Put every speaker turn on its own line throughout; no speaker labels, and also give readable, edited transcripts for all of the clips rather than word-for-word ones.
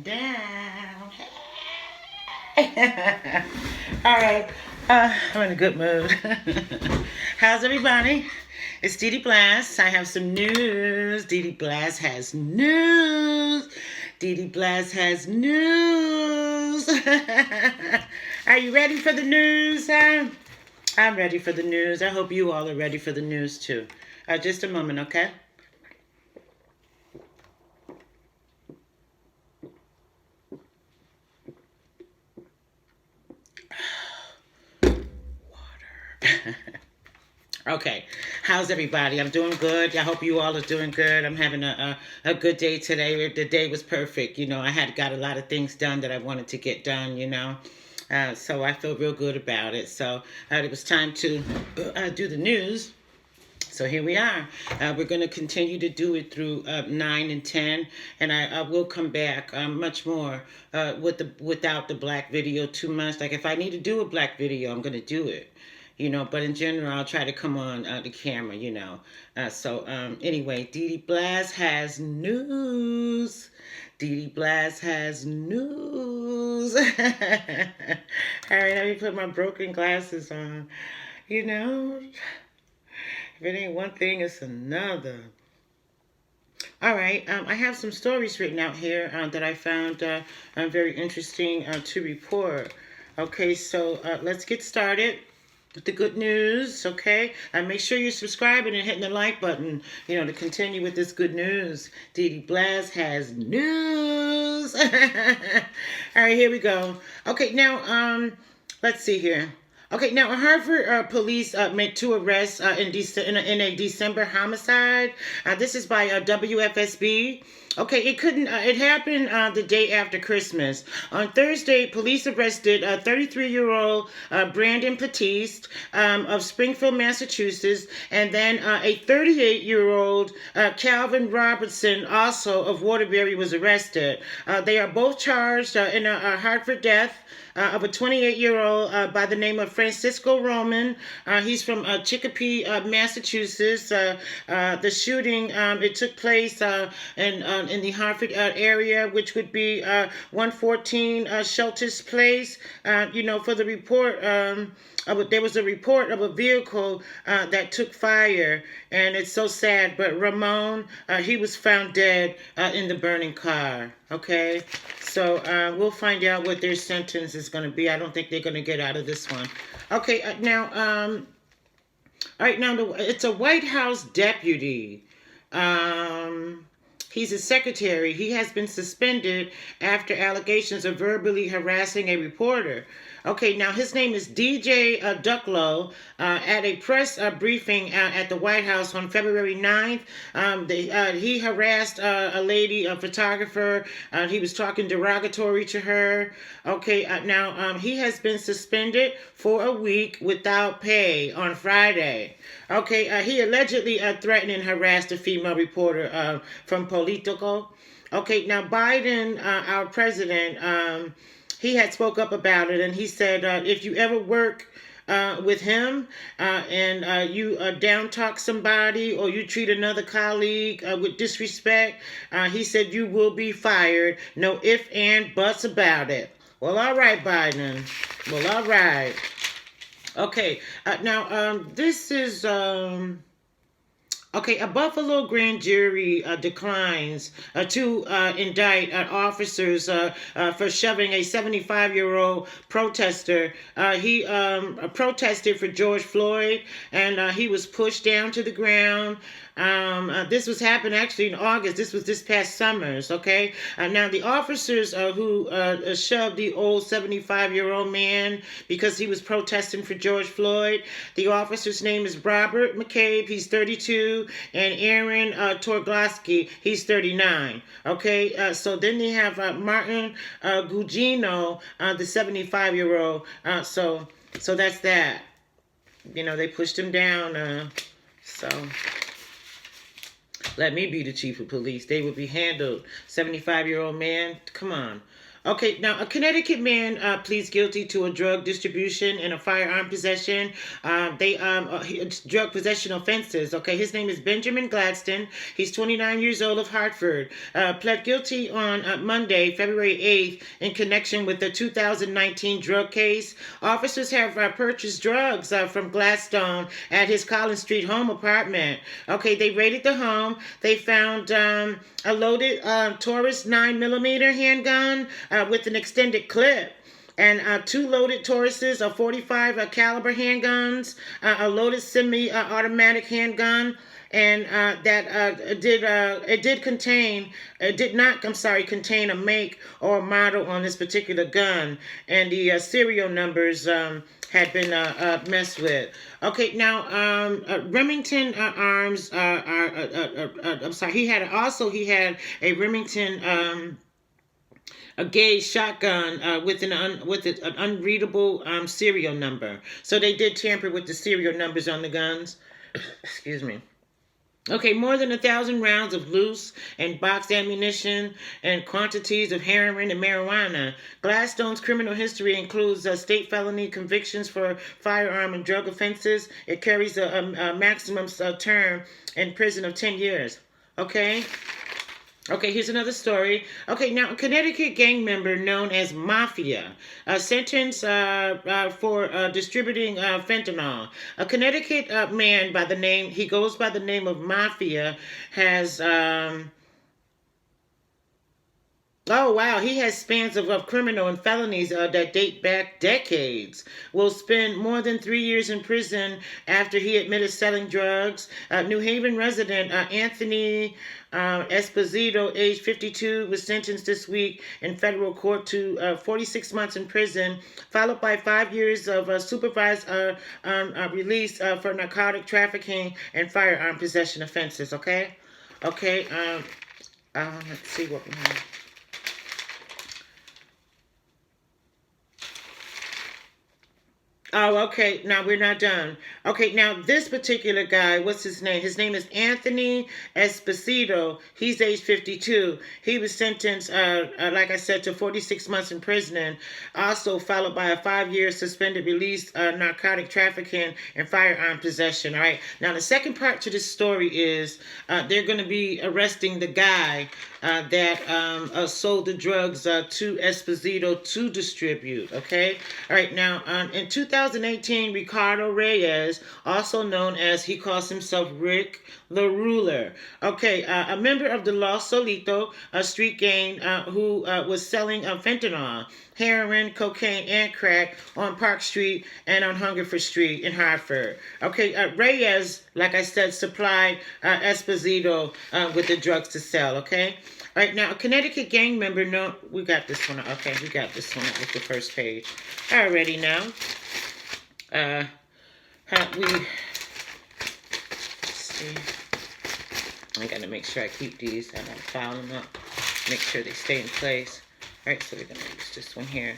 down. All right. I'm in a good mood. How's everybody? It's DeDe BLASS. I have some news. DeDe BLASS has news. DeDe BLASS has news. Are you ready for the news? I'm ready for the news. I hope you all are ready for the news too. Just a moment, okay? Okay, how's everybody? I'm doing good. I hope you all are doing good. I'm having a good day today. The day was perfect. You know, I had got a lot of things done that I wanted to get done, you know. So I feel real good about it. So it was time to do the news. So here we are. We're going to continue to do it through 9 and 10, and I will come back much more without the black video too much. Like if I need to do a black video, I'm going to do it. You know, but in general, I'll try to come on the camera, you know. Anyway, DeDe BLASS has news. DeDe BLASS has news. All right, let me put my broken glasses on. You know, if it ain't one thing, it's another. All right, I have some stories written out here that I found very interesting to report. Okay, so let's get started with the good news, okay? Make sure you're subscribing and hitting the like button, you know, to continue with this good news. DeDe BLASS has news. All right, here we go. Okay, now, let's see here. Okay, now Harvard police made 2 arrests in a December homicide. This is by WFSB. Okay, it happened the day after Christmas. On Thursday, police arrested 33-year-old Brandon Batiste of Springfield, Massachusetts, and then a 38-year-old Calvin Robertson, also of Waterbury, was arrested. They are both charged in a Hartford death of a 28-year-old by the name of Francisco Roman. He's from Chicopee, Massachusetts. The shooting, it took place in the Hartford area, which would be 114 Shelters Place. You know, for the report, there was a report of a vehicle that took fire, and it's so sad, but Ramon, he was found dead in the burning car. Okay, so we'll find out what their sentence is going to be. I don't think they're going to get out of this one. Okay, now, all right, now it's a White House deputy. He's a secretary. He has been suspended after allegations of verbally harassing a reporter. Okay, now his name is DJ Ducklow. At a press briefing at the White House on February 9th, he harassed a lady, a photographer. He was talking derogatory to her. Okay, now he has been suspended for a week without pay on Friday. Okay, he allegedly threatened and harassed a female reporter from Politico. Okay, now Biden, our president, he had spoke up about it, and he said, if you ever work with him and you down talk somebody or you treat another colleague with disrespect, he said you will be fired. No ifs and buts about it. Well, all right, Biden. Well, all right. Okay, now this is... Okay, a Buffalo grand jury declines to indict officers for shoving a 75-year-old protester. He protested for George Floyd, and he was pushed down to the ground. This was happened actually in August. This was this past summers, okay? Now, the officers who shoved the old 75-year-old man because he was protesting for George Floyd, the officer's name is Robert McCabe. He's 32. And Aaron Torglowski, he's 39. Okay, so then they have Martin Gugino, the 75-year-old. So that's that. You know, they pushed him down. So let me be the chief of police. They would be handled. 75-year-old man, come on. Okay, now a Connecticut man pleads guilty to a drug distribution and a firearm possession. Drug possession offenses. Okay, his name is Benjamin Gladstone. He's 29 years old of Hartford. Pled guilty on Monday, February 8th, in connection with the 2019 drug case. Officers have purchased drugs from Gladstone at his Collins Street home apartment. Okay, they raided the home. They found a loaded Taurus 9mm handgun with an extended clip, and two loaded Tauruses, a 45 caliber handguns, a loaded semi-automatic handgun, and it did not, I'm sorry, contain a make or model on this particular gun, and the serial numbers had been messed with. Okay, now Remington Arms I'm sorry. He had a Remington a gauge shotgun with an unreadable serial number. So they did tamper with the serial numbers on the guns. Excuse me. Okay, more than 1,000 rounds of loose and boxed ammunition and quantities of heroin and marijuana. Gladstone's criminal history includes state felony convictions for firearm and drug offenses. It carries a maximum term in prison of 10 years. Okay? Okay, here's another story. Okay, now a Connecticut gang member known as Mafia, sentenced for distributing fentanyl. A Connecticut man he goes by the name of Mafia, has oh, wow. He has spans of criminal and felonies that date back decades. Will spend more than 3 years in prison after he admitted selling drugs. New Haven resident Anthony Esposito, age 52, was sentenced this week in federal court to 46 months in prison, followed by 5 years of supervised release for narcotic trafficking and firearm possession offenses. Okay? Okay. Let's see what we have. Oh, okay. Now we're not done. Okay, now this particular guy, what's his name? His name is Anthony Esposito. He's age 52. He was sentenced, like I said, to 46 months in prison, also followed by a 5-year suspended release, narcotic trafficking, and firearm possession. All right. Now the second part to this story is they're going to be arresting the guy that sold the drugs to Esposito to distribute. Okay. All right. Now, in 2018, Ricardo Reyes, also known as, he calls himself Rick the Ruler. Okay. A member of the Los Solitos, a street gang who was selling fentanyl, heroin, cocaine, and crack on Park Street and on Hungerford Street in Hartford. Okay, Reyes, like I said, supplied Esposito with the drugs to sell, okay? All right, now, a Connecticut gang member, no, we got this one, okay, we got this one with the first page. Alrighty now. Let's see. I gotta make sure I keep these. I gotta file them up, make sure they stay in place. All right, so we're gonna use this one here.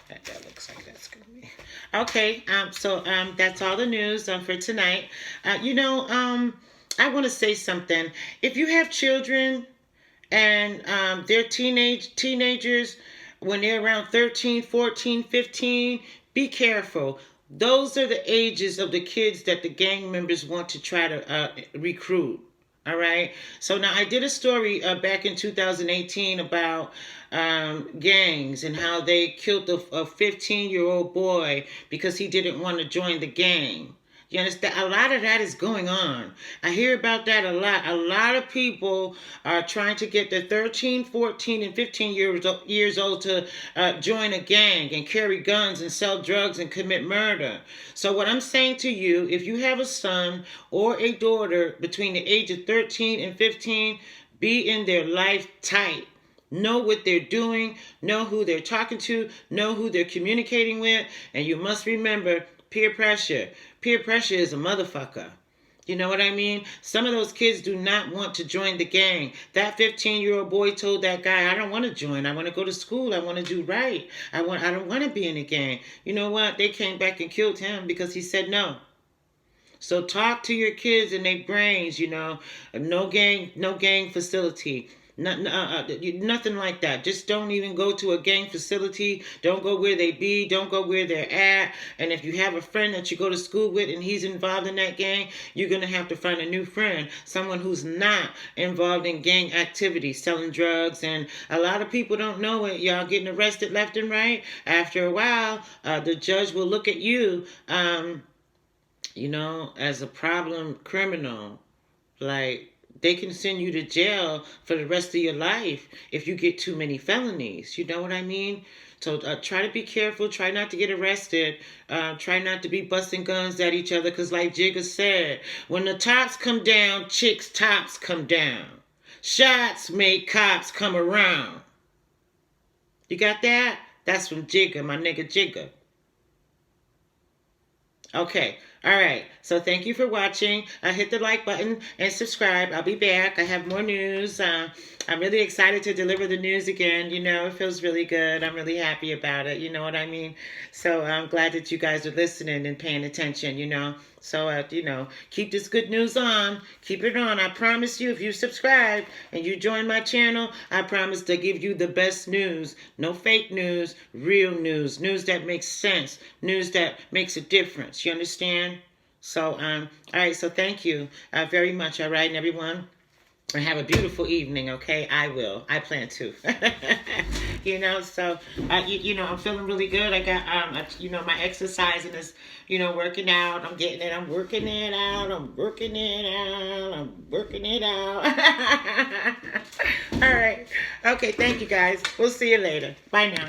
That looks like that's gonna be okay. So that's all the news for tonight. I want to say something. If you have children and they're teenagers, when they're around 13, 14, 15, be careful. Those are the ages of the kids that the gang members want to try to recruit. All right. So now I did a story back in 2018 about gangs and how they killed a 15-year-old boy because he didn't want to join the gang. You understand? A lot of that is going on. I hear about that a lot. A lot of people are trying to get the 13, 14, and 15 years old to join a gang and carry guns and sell drugs and commit murder. So what I'm saying to you, if you have a son or a daughter between the age of 13 and 15, be in their life tight. Know what they're doing, know who they're talking to, know who they're communicating with, and you must remember peer pressure. Peer pressure is a motherfucker. You know what I mean? Some of those kids do not want to join the gang. That 15-year-old boy told that guy, I don't want to join. I want to go to school. I want to do right. I don't want to be in a gang. You know what? They came back and killed him because he said no. So talk to your kids and their brains, no gang facility. Nothing like that. Just don't even go to a gang facility. Don't go where they be. Don't go where they're at. And if you have a friend that you go to school with and he's involved in that gang, you're going to have to find a new friend. Someone who's not involved in gang activity, selling drugs. And a lot of people don't know it. Y'all getting arrested left and right. After a while, the judge will look at you, as a problem criminal. Like, they can send you to jail for the rest of your life if you get too many felonies. You know what I mean? So try to be careful. Try not to get arrested. Try not to be busting guns at each other. Because like Jigga said, when the tops come down, chicks' tops come down. Shots make cops come around. You got that? That's from Jigga, my nigga Jigga. Okay. All right. So thank you for watching. Hit the like button and subscribe. I'll be back. I have more news. I'm really excited to deliver the news again. It feels really good. I'm really happy about it. You know what I mean? So I'm glad that you guys are listening and paying attention, So, keep this good news on. Keep it on. I promise you, if you subscribe and you join my channel, I promise to give you the best news. No fake news, real news. News that makes sense. News that makes a difference. You understand? So, all right. So thank you very much. All right, and everyone. And have a beautiful evening, okay? I will. I plan to. So, I'm feeling really good. I got, my exercising is, working out. I'm getting it. I'm working it out. I'm working it out. I'm working it out. All right. Okay, thank you, guys. We'll see you later. Bye now.